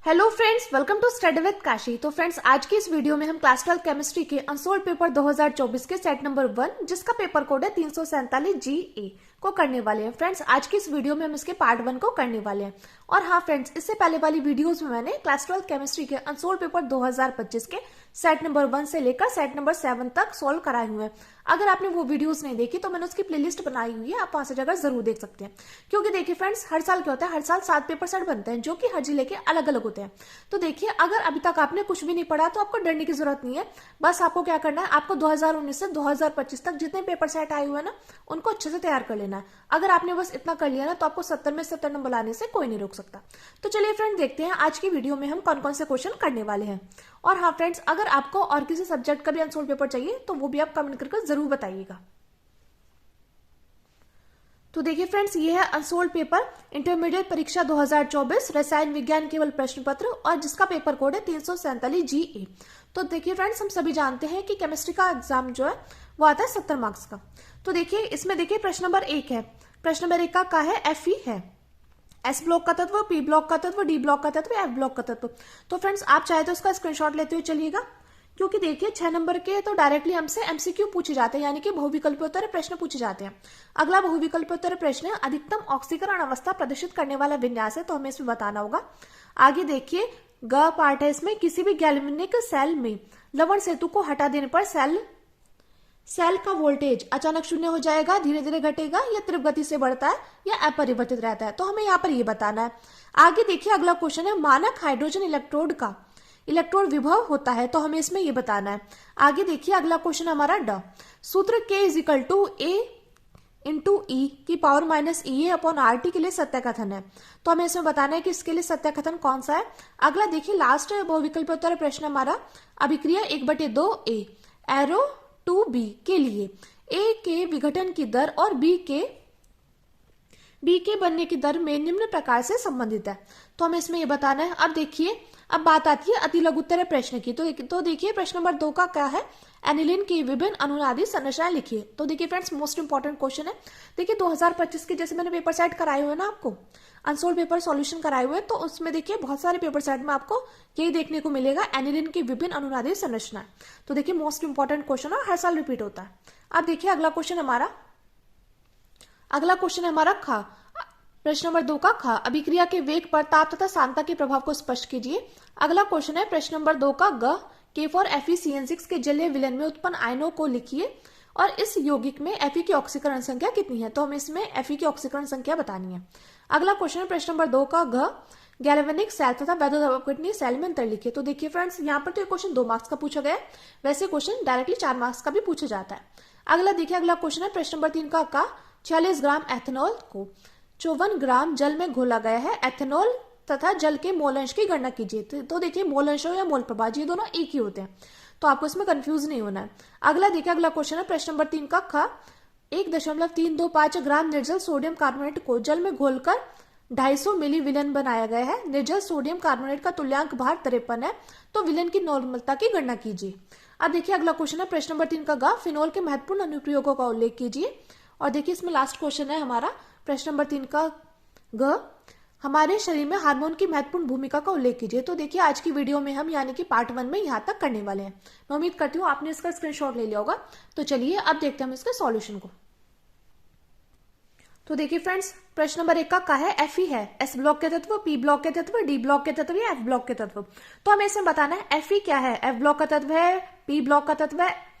Hello friends, welcome to study with Kashi. तो friends, आज की इस वीडियो में हम क्लास 12 केमिस्ट्री के अनसोल्ड पेपर 2024 के सेट नंबर 1 जिसका पेपर कोड है 347 GA को करने वाले हैं। फ्रेंड्स, आज की इस वीडियो में हम इसके पार्ट 1 को करने वाले हैं। और हाँ फ्रेंड्स, इससे पहले वाली वीडियोस में मैंने क्लास 12 केमिस्ट्री के अनसोल्ड पेपर 2025 के सेट नंबर 1 से लेकर सेट नंबर 7 तक सोल्व कराए हुए हैं। अगर आपने वो वीडियोस नहीं देखी तो मैंने उसकी प्लेलिस्ट बनाई हुई है, आप वहां से जाकर जरूर देख सकते हैं। क्योंकि देखिए फ्रेंड्स, हर साल क्या होता है, हर साल 7 पेपर सेट बनते हैं जो कि हर जिले के अलग अलग होते हैं। तो देखिए, अगर अभी तक आपने कुछ भी नहीं पढ़ा तो आपको डरने की जरूरत नहीं है। बस आपको क्या करना है, आपको 2019 से 2025 तक जितने पेपर सेट आए हुए हैं ना, उनको अच्छे से तैयार कर लेना है। अगर आपने बस इतना कर लिया ना, तो आपको 70 में 70 नंबर लाने से कोई नहीं रोक सकता। तो चलिए फ्रेंड, देखते हैं आज की वीडियो में हम कौन कौन से क्वेश्चन करने वाले हैं। और हाँ फ्रेंड्स, अगर आपको और किसी सब्जेक्ट का भी अनसोल्ड पेपर चाहिए तो वो भी आप कमेंट करके जरूर बताइएगा। तो देखिए फ्रेंड्स, ये है अनसोल्ड पेपर इंटरमीडिएट परीक्षा 2024 रसायन विज्ञान केवल प्रश्न पत्र, और जिसका पेपर कोड है 347 GA। तो देखिए फ्रेंड्स, हम सभी जानते हैं कि केमिस्ट्री का एग्जाम जो है वो आता है 70 मार्क्स का। तो देखिए, इसमें देखिए प्रश्न नंबर 1 है। प्रश्न नंबर 1 का है Fe है, एस ब्लॉक का तत्व, पी ब्लॉक का तत्व, डी ब्लॉक का तत्व, एफ ब्लॉक का तत्व। तो फ्रेंड्स, आप चाहे तो इसका स्क्रीनशॉट लेते हुए चलिएगा, क्योंकि देखिए 6 नंबर के तो डायरेक्टली हमसे MCQ पूछे जाते हैं, यानी कि बहुविकल्पोत्तर प्रश्न पूछे जाते हैं। अगला बहुविकल्पोत्तर प्रश्न है अधिकतम ऑक्सीकरण अवस्था प्रदर्शित करने वाला विन्यास है, तो हमें इसमें बताना होगा। आगे देखिए, ग पार्ट है इसमें, किसी भी गैल्वेनिक सेल में लवण सेतु को हटा देने पर सेल का वोल्टेज अचानक शून्य हो जाएगा, धीरे धीरे घटेगा, या तीव्र गति से बढ़ता है, या अपरिवर्तित रहता है। तो हमें यहाँ पर ये बताना है। आगे देखिए, अगला क्वेश्चन है मानक हाइड्रोजन इलेक्ट्रोड का इलेक्ट्रोड विभव होता है, तो हमें इसमें ये बताना है। आगे देखिए, अगला क्वेश्चन हमारा ड सूत्र K = A × E की पावर -EA/RT के लिए सत्य कथन है, तो हमें इसमें बताना है कि इसके लिए सत्य कथन कौन सा है। अगला देखिए, लास्ट बहुविकल्पोत्तर प्रश्न हमारा अभिक्रिया 1/2A एरो 2B के लिए A के विघटन की दर और B के बनने की दर में निम्न प्रकार से संबंधित है, तो हमें इसमें ये बताना है। अब देखिए, अब बात आती है अति लघुत्तर प्रश्न की। तो देखिए, प्रश्न नंबर 2 का क्या है, एनिलीन की विभिन्न अनुनादी संरचनाएं लिखिए। तो देखिए फ्रेंड्स, मोस्ट इंपॉर्टेंट क्वेश्चन है। देखिए 2025 के जैसे मैंने पेपर सेट कराए हुए ना, आपको अनसोल्ड पेपर सॉल्यूशन कराए हुए, तो उसमें देखिए बहुत सारे पेपर सेट में आपको यही देखने को मिलेगा, एनिलीन की विभिन्न अनुनादी संरचनाएं। तो देखिए मोस्ट इंपॉर्टेंट क्वेश्चन है, हर साल रिपीट होता है। अब देखिए अगला क्वेश्चन हमारा खा। प्रश्न नंबर 2 का खा, अभिक्रिया के वेग पर ताप तथा सांद्रता के प्रभाव को स्पष्ट कीजिए। अगला क्वेश्चन है प्रश्न नंबर 2 का ग, K4FeCN6 के जलीय विलयन में उत्पन्न आयनों को लिखिए और इस यौगिक में Fe की ऑक्सीकरण संख्या कितनी है, तो हमें इसमें Fe की ऑक्सीकरण संख्या बतानी है। अगला क्वेश्चन है प्रश्न नंबर 2 का घ, गैल्वेनिक सेल तथा वैद्युत सेल में अंतर लिखिए। तो देखिए फ्रेंड्स, यहाँ पर तो ये क्वेश्चन 2 मार्क्स का पूछा गया है, वैसे क्वेश्चन डायरेक्टली 4 मार्क्स का भी पूछा जाता है। अगला देखिए, अगला क्वेश्चन है प्रश्न नंबर 3 का 46 ग्राम एथेनॉल को 54 ग्राम जल में घोला गया है, एथेनॉल तथा जल के मोल अंश की गणना कीजिए। तो देखिए, मोल अंश या मोल प्रभाव ये दोनों एक ही होते हैं, तो आपको इसमें कंफ्यूज नहीं होना है। अगला देखिए, अगला क्वेश्चन है प्रश्न नंबर 3 का ख, 1.325 ग्राम निर्जल सोडियम कार्बोनेट को जल में घोलकर 250 मिली विलयन बनाया गया है। निर्जल सोडियम कार्बोनेट का तुल्यांक भार 53 है, तो विलयन की नॉर्मलता की गणना कीजिए। अब देखिए अगला क्वेश्चन है प्रश्न नंबर 3 का ग, फिनोल के महत्वपूर्ण अनुप्रयोगों का उल्लेख कीजिए। और देखिए, इसमें लास्ट क्वेश्चन है हमारा प्रश्न नंबर 3 का ग, हमारे शरीर में हार्मोन की महत्वपूर्ण भूमिका का उल्लेख कीजिए। तो देखिए, आज की वीडियो में हम यानी कि पार्ट 1 में यहाँ तक करने वाले हैं। मैं उम्मीद करती हूँ आपने इसका स्क्रीनशॉट ले लिया होगा। तो चलिए अब देखते हैं हम इसके सॉल्यूशन को। तो देखिए फ्रेंड्स, प्रश्न नंबर 1 का है Fe है, एस ब्लॉक के तत्व, पी ब्लॉक के तत्व, डी ब्लॉक के तत्व या एफ ब्लॉक के तत्व। तो हमें इसमें बताना है Fe क्या है, एफ ब्लॉक का तत्व है, पी ब्लॉक का तत्व है,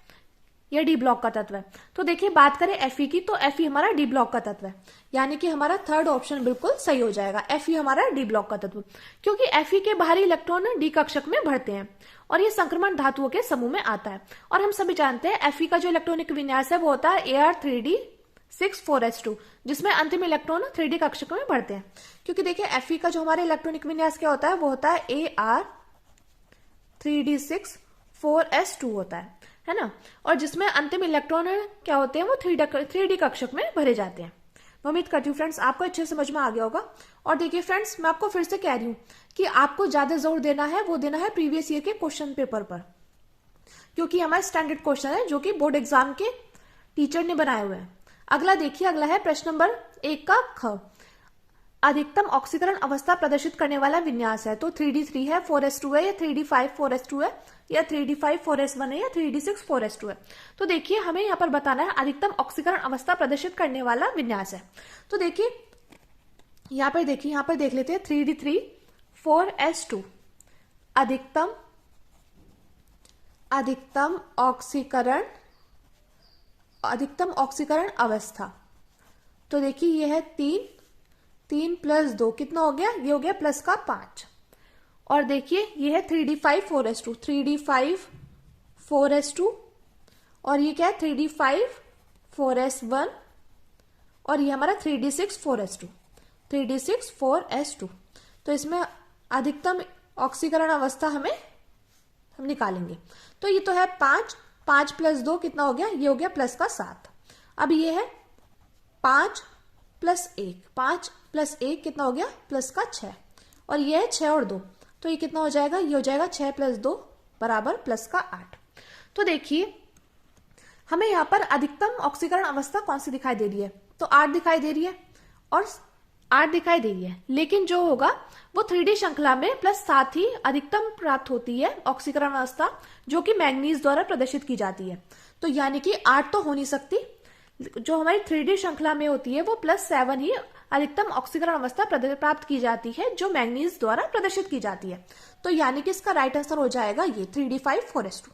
या डी ब्लॉक का तत्व है। तो देखिए, बात करें Fe की, तो Fe हमारा डी ब्लॉक का तत्व है, यानी कि हमारा थर्ड ऑप्शन बिल्कुल सही हो जाएगा। Fe हमारा डी ब्लॉक का तत्व, क्योंकि Fe के बाहरी इलेक्ट्रॉन डी कक्षक में भरते हैं और ये संक्रमण धातुओं के समूह में आता है। और हम सभी जानते हैं Fe का जो इलेक्ट्रॉनिक विन्यास है वो होता है Ar3d6 4s2, जिसमें अंतिम इलेक्ट्रॉन 3d कक्षक में भरते हैं। क्योंकि देखिए, Fe का जो हमारे इलेक्ट्रॉनिक विन्यास क्या होता है, वो होता है Ar3d6 4s2 होता है ना, और जिसमें अंतिम इलेक्ट्रॉन क्या होते हैं, वो 3d कक्षक में भरे जाते हैं। मैं उम्मीद करती हूँ फ्रेंड्स आपको अच्छे समझ में आ गया होगा। और देखिए फ्रेंड्स, मैं आपको फिर से कह रही हूँ कि आपको ज्यादा जोर देना है, वो देना है प्रीवियस ईयर के क्वेश्चन पेपर पर, क्योंकि हमारे स्टैंडर्ड क्वेश्चन है जो कि बोर्ड एग्जाम के टीचर ने बनाए हुए हैं। अगला देखिए, अगला है प्रश्न नंबर 1 का ख, अधिकतम ऑक्सीकरण अवस्था प्रदर्शित करने वाला विन्यास है। तो 3D3 है, 4s2 है, या 3D5 4s2 है, या 3D5 4s1 है, या 3D6 4s2 है। तो देखिए हमें यहाँ पर बताना है अधिकतम ऑक्सीकरण अवस्था प्रदर्शित करने वाला विन्यास है। तो देखिए यहाँ पर देख लेते हैं 3D3 4s2 अधिकतम ऑक्सीकरण अवस्था। तो देखिए ये है 3 + 2 कितना हो गया, ये हो गया प्लस का 5। और देखिए ये है 3D5 4s2 और ये क्या है 3D5 4s1 और ये हमारा 3D6 4s2। तो इसमें अधिकतम ऑक्सीकरण अवस्था हम निकालेंगे। तो ये तो है 5 + 2 कितना हो गया, ये हो गया प्लस का 7। अब ये है 5 + 1 कितना हो गया, प्लस का 6। और ये है 6 और 2, तो ये कितना हो जाएगा, ये हो जाएगा 6 + 2 = प्लस का 8। तो देखिए हमें यहाँ पर अधिकतम ऑक्सीकरण अवस्था कौन सी दिखाई दे रही है, तो 8 दिखाई दे रही है और 8 दिखाई दे रही है, लेकिन जो होगा वो 3D श्रृंखला में प्लस 7 ही अधिकतम प्राप्त होती है ऑक्सीकरण अवस्था, जो कि मैंगनीज द्वारा प्रदर्शित की जाती है। तो यानी कि 8 तो हो नहीं सकती, जो हमारी 3D श्रृंखला में होती है वो +7 ही अधिकतम ऑक्सीकरण अवस्था प्राप्त की जाती है, जो मैंगनीज द्वारा प्रदर्शित की जाती है। तो यानी कि इसका राइट आंसर हो जाएगा ये 3D5 4s2,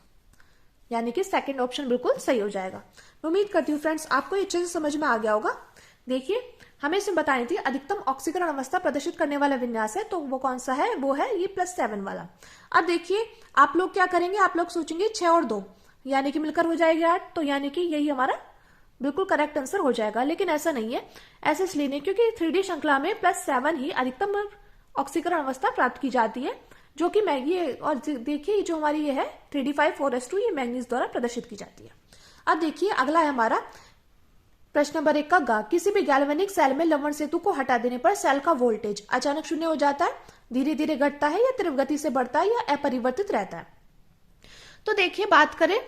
यानी कि सेकंड ऑप्शन बिल्कुल सही हो जाएगा। मैं उम्मीद करती हूँ फ्रेंड्स आपको ये अच्छे से समझ में आ गया होगा। देखिए हमें इसमें बतानी थी अधिकतम ऑक्सीकरण अवस्था प्रदर्शित करने वाला विन्यास है, तो वो कौन सा है, वो है ये +7 वाला। अब देखिए आप लोग क्या करेंगे, आप लोग सोचेंगे 6 और 2 यानी कि मिलकर हो जाएगा 8, तो यानी कि यही हमारा बिल्कुल करेक्ट आंसर हो जाएगा। लेकिन ऐसा नहीं है, ऐसे इसलिए नहीं क्योंकि 3D श्रृंखला में +7 ही अधिकतम ऑक्सीकरण अवस्था प्राप्त की जाती है, जो कि ये और देखिए जो हमारी ये है 3D5 4s2 ये मैंगनीज द्वारा प्रदर्शित की जाती है। अब देखिए अगला है हमारा प्रश्न नंबर 1 का गा। किसी भी गैल्वेनिक सेल में लवण सेतु को हटा देने पर सेल का वोल्टेज अचानक 0 हो जाता है, धीरे धीरे घटता है, या तीव्र गति से बढ़ता है, या अपरिवर्तित रहता है। तो देखिए बात करें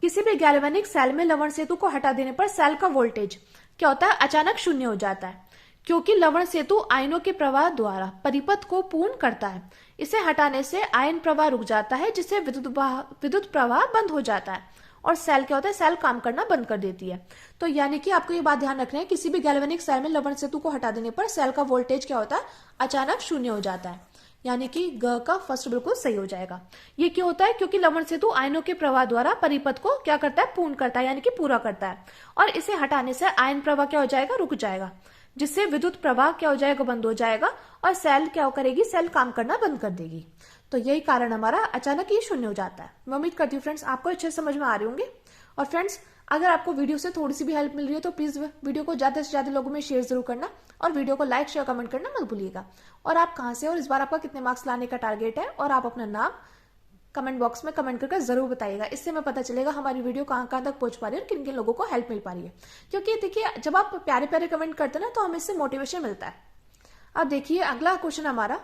किसी भी गैल्वेनिक सेल में लवण सेतु को हटा देने पर सेल का वोल्टेज क्या होता है, अचानक 0 हो जाता है, क्योंकि लवण सेतु आयनों के प्रवाह द्वारा परिपथ को पूर्ण करता है। इसे हटाने से आयन प्रवाह रुक जाता है, जिससे विद्युत प्रवाह बंद हो जाता है और सेल क्या होता है, सेल काम करना बंद कर देती है। तो यानी कि आपको ये बात ध्यान रखना है, किसी भी गैल्वेनिक सेल में लवण सेतु को हटा देने पर सेल का वोल्टेज क्या होता है, अचानक 0 हो जाता है, यानी कि ग का फर्स्ट बिल्कुल सही हो जाएगा। ये क्यों होता है, क्योंकि लवण सेतु आयनों के प्रवाह द्वारा परिपथ को क्या करता है, पूर्ण करता है, यानी कि पूरा करता है, और इसे हटाने से आयन प्रवाह क्या हो जाएगा, रुक जाएगा, जिससे विद्युत प्रवाह क्या हो जाएगा, बंद हो जाएगा, और सेल क्या करेगी, सेल काम करना बंद कर देगी। तो यही कारण हमारा अचानक ये 0 हो जाता है। मैं उम्मीद करती हूँ फ्रेंड्स आपको अच्छे समझ में आ रहे होंगे। और फ्रेंड्स अगर आपको वीडियो से थोड़ी सी भी हेल्प मिल रही है तो प्लीज वीडियो को ज्यादा से ज्यादा लोगों में शेयर जरूर करना, और वीडियो को लाइक शेयर कमेंट करना मत भूलिएगा। और आप कहाँ से और इस बार आपका कितने मार्क्स लाने का टारगेट है, और आप अपना नाम कमेंट बॉक्स में कमेंट करके जरूर बताइएगा। इससे मैं पता चलेगा हमारी वीडियो कहाँ तक पहुंच पा रही है और किन किन लोगों को हेल्प मिल पा रही है। क्योंकि देखिए जब आप प्यारे प्यारे कमेंट करते हैं ना तो हमें इससे मोटिवेशन मिलता है। अब देखिए अगला क्वेश्चन हमारा,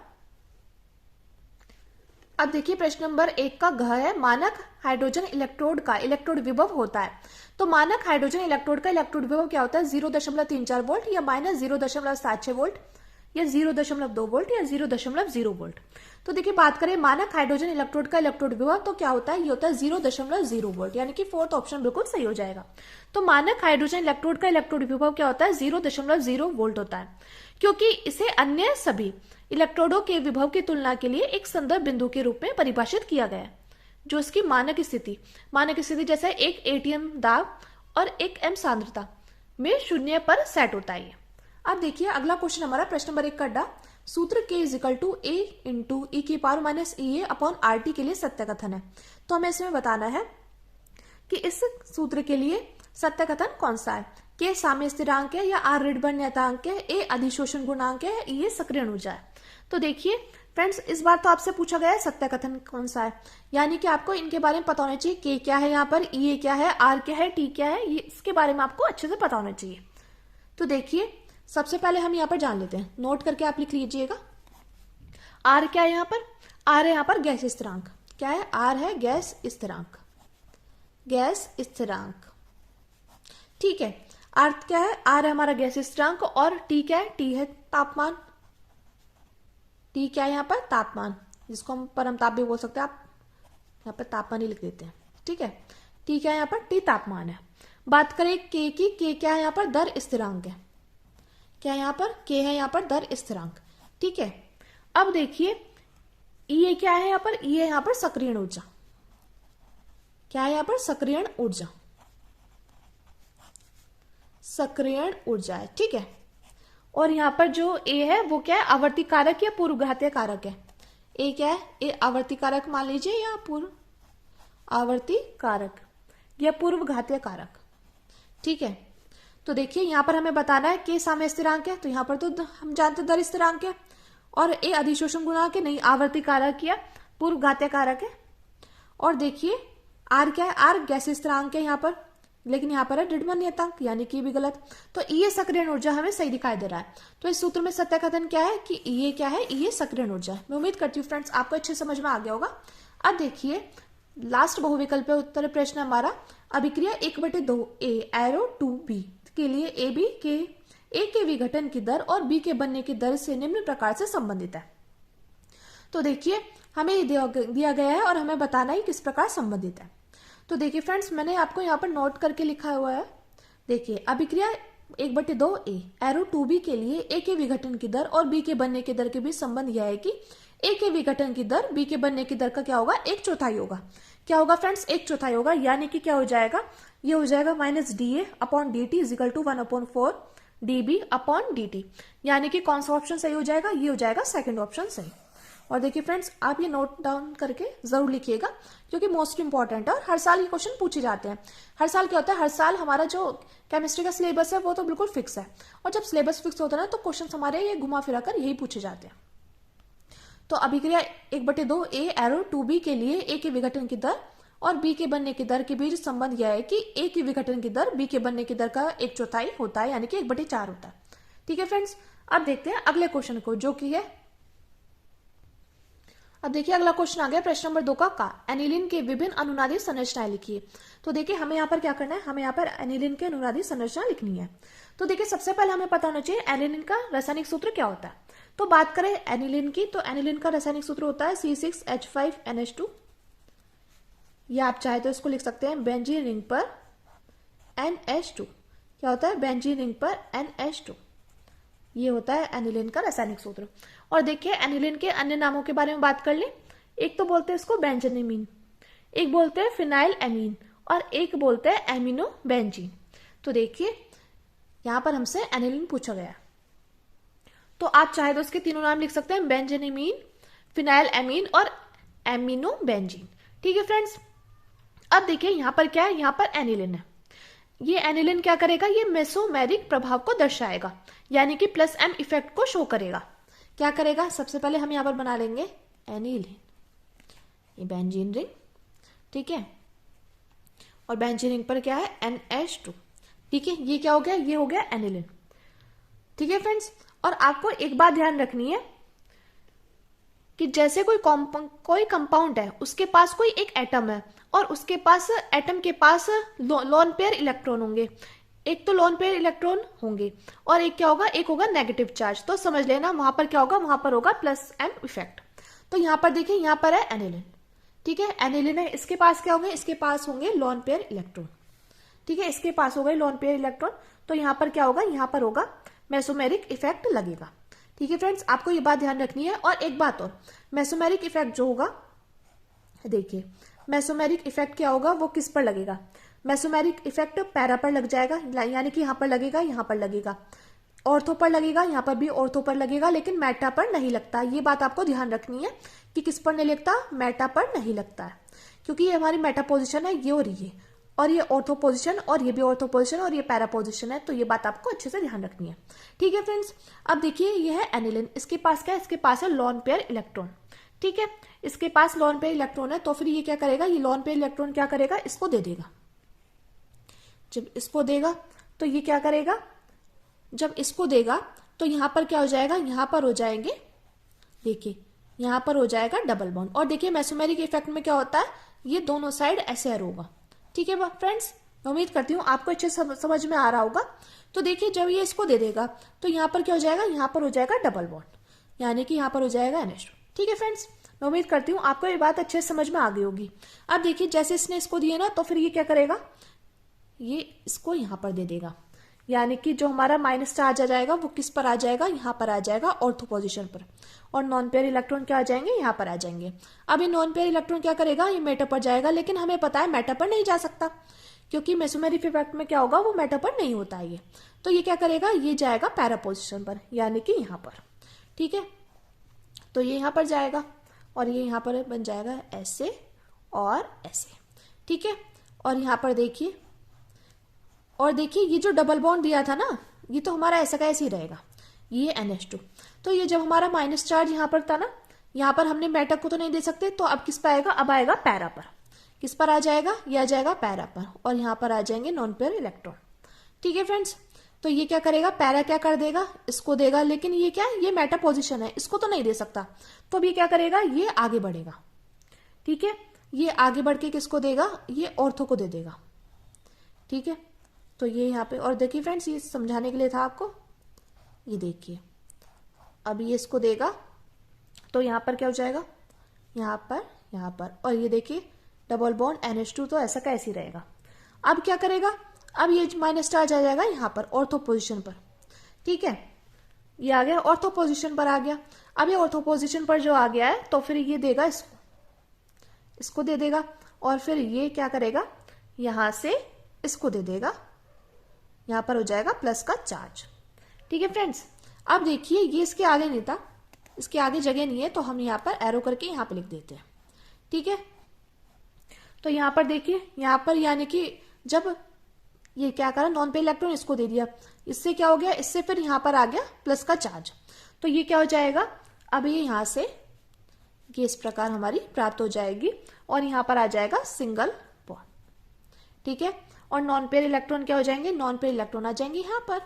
अब देखिए प्रश्न नंबर 1 का घ है, मानक हाइड्रोजन इलेक्ट्रोड का इलेक्ट्रोड विभव होता है। तो मानक हाइड्रोजन इलेक्ट्रोड का इलेक्ट्रोड विभव क्या होता है, 0.34 वोल्ट, या -0.76 वोल्ट, या 0.2 वोल्ट, या 0.0 वोल्ट। तो देखिए बात करें मानक हाइड्रोजन इलेक्ट्रोड का इलेक्ट्रोड विभव, तो क्या होता है, ये होता है 0.0 वोल्ट, यानी कि फोर्थ ऑप्शन बिल्कुल सही हो जाएगा। तो मानक हाइड्रोजन इलेक्ट्रोड का इलेक्ट्रोड विभव क्या होता है, 0.0 वोल्ट होता है, क्योंकि इसे अन्य सभी इलेक्ट्रोडों के विभव की तुलना के लिए एक संदर्भ बिंदु के रूप में परिभाषित किया गया है, जो इसकी मानक स्थिति जैसे एक ATM दाब और 1 M सांद्रता में 0 पर सेट होता है। अब देखिए अगला क्वेश्चन हमारा प्रश्न नंबर 1 का डा, सूत्र K = A × e⁻⁻ के लिए सत्य कथन है। तो हमें इसमें बताना है कि इस सूत्र के लिए सत्य कथन कौन सा है। K साम्य स्थिरांक है, या R ऋणबल नियतांक है, A अधिशोषण गुणांक है, E सक्रियण ऊर्जा है। तो देखिए फ्रेंड्स इस बार तो आपसे पूछा गया है सत्य कथन कौन सा है, यानी कि आपको इनके बारे में पता होना चाहिए, K क्या है यहाँ पर, E क्या है, R क्या है, T क्या है, ये इसके बारे में आपको अच्छे से पता होना चाहिए। तो देखिए सबसे पहले हम यहाँ पर जान लेते हैं, नोट करके आप लिख लीजिएगा। R क्या है यहाँ पर, R है यहाँ पर गैस स्थिरांक, क्या है, R है गैस स्थिरांक, ठीक है। R क्या है, R है हमारा गैस स्थिरांक, और T क्या है, T है तापमान, टी क्या है यहाँ पर? तापमान, जिसको हम परमताप भी बोल सकते हैं, आप यहाँ पर तापमान ही लिख देते हैं, ठीक है। टी क्या है यहाँ पर? टी तापमान है। बात करें के की, के क्या है यहाँ पर? दर स्थिरांक है। क्या है यहाँ पर? के है यहाँ पर दर स्थिरांक, ठीक है। अब देखिए ये क्या है यहाँ पर? ये है यहाँ पर सक्रियण ऊर्जा। क्या है यहाँ पर? सक्रियण ऊर्जा, सक्रियण ऊर्जा है, ठीक है। और यहाँ पर जो ए है वो क्या है? आवर्ती कारक या पूर्वघातीय कारक है। ए क्या है? ए आवर्ती कारक मान लीजिए, या पूर्व आवर्ती कारक या पूर्वघातीय कारक, ठीक है। तो देखिए यहाँ पर हमें बताना है के साम्य स्थिरांक है, तो यहाँ पर तो हम जानते दर स्थिरांक है, और ए अधिशोषण गुणांक है, नहीं आवर्ती कारक या पूर्वघातीय कारक है। और देखिए आर क्या है? आर गैसीय स्थिरांक है यहाँ पर, लेकिन यहाँ पर है ऋणात्मक नियतांक, यानी कि भी गलत। तो ये सक्रियण ऊर्जा हमें सही दिखाई दे रहा है। तो इस सूत्र में सत्य कथन क्या है कि ये क्या है? ये सक्रियण ऊर्जा है। मैं उम्मीद करती हूँ फ्रेंड्स आपको अच्छे समझ में आ गया होगा। अब देखिए लास्ट बहुविकल्पीय उत्तर प्रश्न हमारा, अभिक्रिया 1/2 ए एरो 2b के लिए ए के विघटन की दर और बी के बनने की दर से निम्न प्रकार से संबंधित है। तो देखिए हमें ये दिया गया है और हमें बताना है किस प्रकार संबंधित है। तो देखिए फ्रेंड्स मैंने आपको यहाँ पर नोट करके लिखा हुआ है। देखिए अभिक्रिया 1/2 ए एरो 2b के लिए ए के विघटन की दर और बी के बनने की दर के बीच संबंध यह है कि ए के विघटन की दर बी के बनने की दर का क्या होगा? 1/4 होगा। क्या होगा फ्रेंड्स? 1/4 होगा, यानी कि क्या हो जाएगा? ये हो जाएगा -dA/dt = 1/4 dB/dt, यानी कि कौन सा ऑप्शन सही हो जाएगा? ये हो जाएगा सेकंड ऑप्शन सही। और देखिए फ्रेंड्स आप ये नोट डाउन करके जरूर लिखिएगा, क्योंकि मोस्ट इंपॉर्टेंट है और हर साल ये क्वेश्चन पूछे जाते हैं। हर साल क्या होता है? हर साल हमारा जो केमिस्ट्री का सिलेबस है वो तो बिल्कुल फिक्स है, और जब सिलेबस फिक्स होता है ना तो क्वेश्चन हमारे ये घुमा फिरा कर यही पूछे जाते हैं। तो अभिक्रिया 1/2 ए एरो 2b के लिए ए के विघटन की दर और बी के बनने की दर के बीच संबंध यह है कि ए के विघटन की दर बी के बनने की दर का 1/4 होता है, यानी कि 1/4 होता है, ठीक है फ्रेंड्स। अब देखते हैं अगले क्वेश्चन को, जो कि है, अब देखिए अगला क्वेश्चन आ गया प्रश्न नंबर 2 का एनिलीन के विभिन्न अनुनादी संरचनाएं लिखिए। तो देखिए हमें यहाँ पर क्या करना है? हमें यहाँ पर एनिलीन के अनुनादी संरचना लिखनी है। तो देखिए सबसे पहले हमें पता होना चाहिए एनिलीन का रासायनिक सूत्र क्या होता है। तो बात करें एनिलीन की, तो एनिलीन का रासायनिक सूत्र होता है C6H5NH2, या आप चाहे तो इसको लिख सकते हैं बेंजीन रिंग पर NH2। क्या होता है? बेंजीन रिंग पर NH2, ये होता है एनिलीन का रासायनिक सूत्र। और देखिए एनिलीन के अन्य नामों के बारे में बात कर ले। एक तो बोलते हैं इसको बेंजीनीमीन, एक बोलते हैं फिनाइल एमीन, और एक बोलते हैं एमिनो बेंजीन। तो देखिए यहां पर हमसे एनिलीन पूछा गया, तो आप चाहे तो इसके तीनों नाम लिख सकते हैं, बेंजीनीमीन, फिनाइल एमीन और एमिनो बेंजीन, ठीक है फ्रेंड्स। अब देखिए यहां पर क्या है? यहां पर एनिलीन है। ये एनिलीन क्या करेगा? ये मेसोमेरिक प्रभाव को दर्शाएगा, यानी कि +M इफेक्ट को शो करेगा। क्या करेगा? सबसे पहले हम यहां पर बना लेंगे एनिलीन, ये बेंजीन रिंग, ठीक है, और बेंजीन रिंग पर क्या है? NH2, ठीक है। ये क्या हो गया? ये हो गया एनिलीन, ठीक है फ्रेंड्स। और आपको एक बात ध्यान रखनी है कि जैसे कोई कंपाउंड है, उसके पास कोई एक एटम है और उसके पास एटम के पास लोन पेयर इलेक्ट्रॉन होंगे। एक तो लोन पेयर इलेक्ट्रॉन होंगे और एक क्या होगा? एक होगा नेगेटिव चार्ज। तो समझ लेना वहां पर क्या होगा? वहां पर होगा +M इफेक्ट। तो यहां पर देखिए, यहां पर है एनिलीन, ठीक है, एनिलीन है, इसके पास क्या होंगे? इसके पास होंगे लोन पेयर इलेक्ट्रॉन, ठीक है, इसके पास हो गए लोन पेयर इलेक्ट्रॉन। तो यहां पर क्या होगा? यहां पर होगा मेसोमेरिक इफेक्ट लगेगा, ठीक है फ्रेंड्स, आपको ये बात ध्यान रखनी है। और एक बात और, मेसोमेरिक इफेक्ट जो होगा, देखिए मेसोमेरिक इफेक्ट क्या होगा? वो किस पर लगेगा? मेसोमेरिक इफेक्ट पैरा पर लग जाएगा, यानी कि यहां पर लगेगा, यहां पर लगेगा, ऑर्थो पर लगेगा, यहां पर भी ऑर्थो पर लगेगा, लेकिन मेटा पर नहीं लगता। ये बात आपको ध्यान रखनी है कि किस पर नहीं लगता? मेटा पर नहीं लगता है, क्योंकि ये हमारी मेटा पोजिशन है, ये और ये ऑर्थो पोजिशन, और ये भी ऑर्थो पोजिशन, और ये पैरा पोजिशन है। तो ये बात आपको अच्छे से ध्यान रखनी है, ठीक है फ्रेंड्स। अब देखिए ये है एनिलीन, इसके पास क्या है? इसके पास है लोन पेयर इलेक्ट्रॉन, ठीक है, इसके पास लोन पेयर इलेक्ट्रॉन है। तो फिर ये क्या करेगा? ये लोन पेयर इलेक्ट्रॉन क्या करेगा? इसको दे देगा। जब इसको देगा तो ये क्या करेगा? जब इसको देगा तो यहां पर क्या हो जाएगा? यहां पर हो जाएंगे, देखिए यहां पर हो जाएगा डबल बॉन्ड। और देखिए मेसोमेरिक इफेक्ट में क्या होता है? ये दोनों साइड ऐसे होगा, ठीक है फ्रेंड्स। मैं उम्मीद करती हूँ आपको अच्छे समझ में आ रहा होगा। तो देखिए जब ये इसको दे देगा तो यहाँ पर क्या हो जाएगा? यहाँ पर हो जाएगा डबल बॉन्ड। यानी कि यहाँ पर हो जाएगा NH2। ठीक है फ्रेंड्स, मैं उम्मीद करती हूँ आपको ये बात अच्छे से समझ में आ गई होगी। अब देखिए जैसे इसने इसको दिया ना, तो फिर ये क्या करेगा, ये इसको यहाँ पर दे देगा, यानी कि जो हमारा माइनस चार्ज आ जाएगा वो किस पर आ जाएगा, यहाँ पर आ जाएगा ऑर्थो पोजीशन पर, और नॉन पेयर इलेक्ट्रॉन क्या आ जाएंगे, यहाँ पर आ जाएंगे। अब ये नॉन पेयर इलेक्ट्रॉन क्या करेगा, ये मेटल पर जाएगा, लेकिन हमें पता है मेटल पर नहीं जा सकता, क्योंकि मेसोमेरी इफेक्ट में क्या होगा, वो मेटल पर नहीं होता है ये। तो ये क्या करेगा, ये जाएगा पैरा पोजिशन पर, यानी कि यहाँ पर। ठीक है, तो ये यहाँ पर जाएगा और ये यहाँ पर बन जाएगा ऐसे और ऐसे। ठीक है, और यहाँ पर देखिए, और देखिए ये जो डबल बॉन्ड दिया था ना, ये तो हमारा ऐसा का ऐसे ही रहेगा, ये NH2। तो ये जब हमारा माइनस चार्ज यहाँ पर था ना, यहाँ पर हमने मेटल को तो नहीं दे सकते, तो अब किस पर आएगा, अब आएगा पैरा पर। किस पर आ जाएगा, ये आ जाएगा पैरा पर, और यहाँ पर आ जाएंगे नॉन पेयर इलेक्ट्रॉन। ठीक है फ्रेंड्स, तो ये क्या करेगा, पैरा क्या कर देगा, इसको देगा, लेकिन ये क्या है, ये मेटा पोजिशन है, इसको तो नहीं दे सकता, तो अब ये क्या करेगा, ये आगे बढ़ेगा। ठीक है, ये आगे बढ़ के किसको देगा, ये ऑर्थो को दे देगा। ठीक है, तो ये यहाँ पे, और देखिए फ्रेंड्स ये समझाने के लिए था आपको, ये देखिए अब ये इसको देगा, तो यहाँ पर क्या हो जाएगा, यहाँ पर, और ये देखिए डबल बॉन्ड NH2 तो ऐसा का ऐसे ही रहेगा। अब क्या करेगा, अब ये माइनस चार्ज आ जाएगा यहाँ पर ऑर्थो पोजिशन पर। ठीक है, ये आ गया ऑर्थो पोजिशन पर, आ गया। अब ये ऑर्थो पोजिशन पर जो आ गया है, तो फिर ये देगा इसको दे देगा, और फिर ये क्या करेगा, यहां से इसको दे देगा, यहां पर हो जाएगा प्लस का चार्ज। ठीक है फ्रेंड्स, अब देखिए ये इसके आगे नहीं था, इसके आगे जगह नहीं है, तो हम यहाँ पर एरो करके यहाँ पे लिख देते हैं। ठीक है, तो यहाँ पर देखिए, यहाँ पर यानी कि जब ये क्या करा, नॉन पेयर इलेक्ट्रॉन इसको दे दिया, इससे क्या हो गया, इससे फिर यहाँ पर आ गया प्लस का चार्ज, तो ये क्या हो जाएगा, अब ये यहाँ से ये इस प्रकार हमारी प्राप्त हो जाएगी, और यहाँ पर आ जाएगा सिंगल बॉन्ड। ठीक है, और नॉन पेयर इलेक्ट्रॉन क्या हो जाएंगे, नॉन पेयर इलेक्ट्रॉन आ जाएंगे यहाँ पर।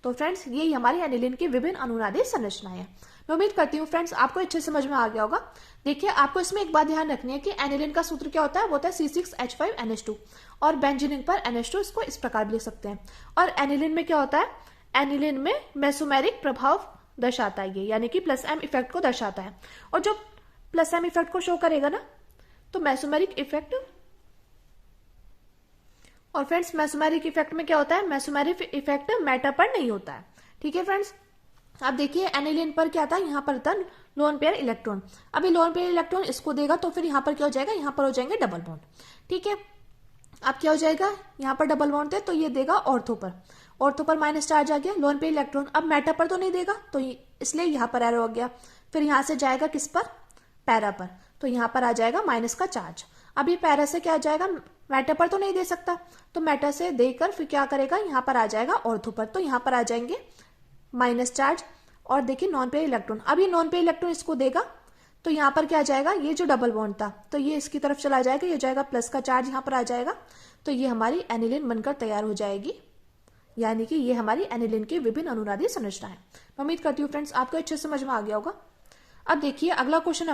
तो फ्रेंड्स ये हमारी एनिलीन की विभिन्न अनुनादी संरचनाएं हैं। मैं उम्मीद करती हूँ फ्रेंड्स आपको अच्छे समझ में आ गया होगा। देखिए आपको इसमें एक बात ध्यान रखनी है कि एनिलीन का सूत्र क्या होता है, वो होता है C6H5NH2, और बेंजीन पर NH2 इसको इस प्रकार भी लिख सकते हैं। और एनिलीन में क्या होता है, एनिलीन में मेसोमेरिक प्रभाव दर्शाता है ये, यानी कि प्लस M इफेक्ट को दर्शाता है, और जो प्लस M इफेक्ट को शो करेगा ना, तो मेसोमेरिक इफेक्ट। और फ्रेंड्स मेसोमेरिक इफेक्ट में क्या होता है, मेसोमेरिक इफेक्ट मेटा पर नहीं होता है। ठीक है फ्रेंड्स, अब देखिए एनिलीन पर क्या था, यहाँ पर था लोन पेयर इलेक्ट्रॉन। अभी लोन पेयर इलेक्ट्रॉन इसको देगा, तो फिर यहाँ पर क्या हो जाएगा, यहाँ पर हो जाएंगे डबल बॉन्ड। ठीक है, अब क्या हो जाएगा, यहाँ पर डबल बॉन्ड थे, तो ये देगा ऑर्थो पर माइनस चार्ज आ गया, लोन पेयर इलेक्ट्रॉन। अब मेटा पर तो नहीं देगा, तो इसलिए यहाँ पर एरो हो गया, फिर यहाँ से जाएगा किस पर, पैरा पर, तो यहाँ पर आ जाएगा माइनस का चार्ज। अब ये पैरा से क्या आ जाएगा, मेटा पर तो नहीं दे सकता, तो मेटा से देकर फिर क्या करेगा, यहाँ पर आ जाएगा ऑर्थो पर, तो यहाँ पर आ जाएंगे माइनस चार्ज। और देखिए नॉन पेयर इलेक्ट्रॉन, अब ये नॉन पेयर इलेक्ट्रॉन इसको देगा, तो यहाँ पर क्या आ जाएगा, ये जो डबल बॉन्ड था तो ये इसकी तरफ चला जाएगा, ये जाएगा प्लस का चार्ज यहाँ पर आ जाएगा, तो ये हमारी एनिलीन बनकर तैयार हो जाएगी। यानी कि ये हमारी एनिलीन की विभिन्न अनुनादी संरचना है। मैं उम्मीद करती हूँ फ्रेंड्स आपको अच्छे से समझ में आ गया होगा। अब देखिए अगला क्वेश्चन